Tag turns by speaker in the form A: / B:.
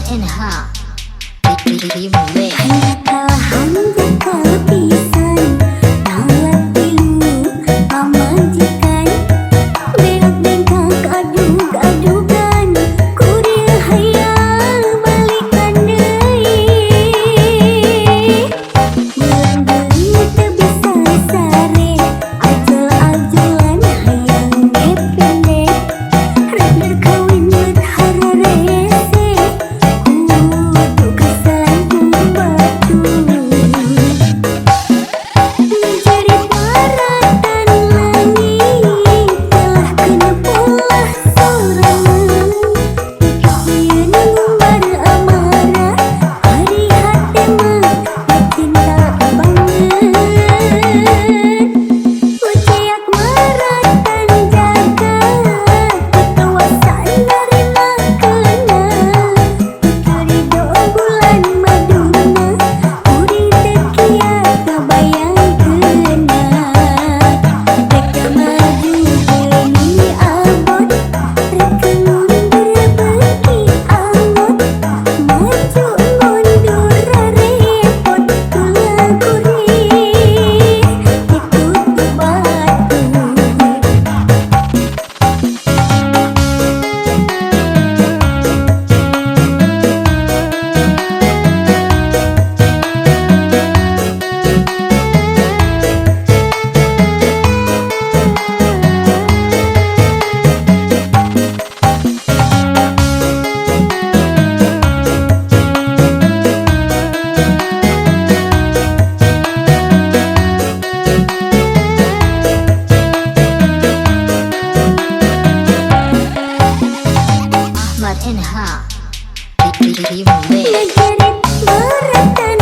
A: Inha Remix.
B: Hanya kalah pisan nalat tilu pamajikan beak bengkak adug-adugan kurir hayang balikan deui bulan geus teu bisa sare ajul-ajulan hayang ngepende rek berkawin bet hararese kudu kasalan batu mencari paratan langit telah kena pola sorangan pikiran ngumbar amarah hari hati mah cinta banget uciak maratan jaga kekuasaan dari makna ridho bulan maduna uri tekiat kabayangkeun rek maju deui abot rek mundur beuki angot maju mundur repot tulang kuring ditutup batu.
A: Ahmad Inha Remix.
B: Menjerit beratan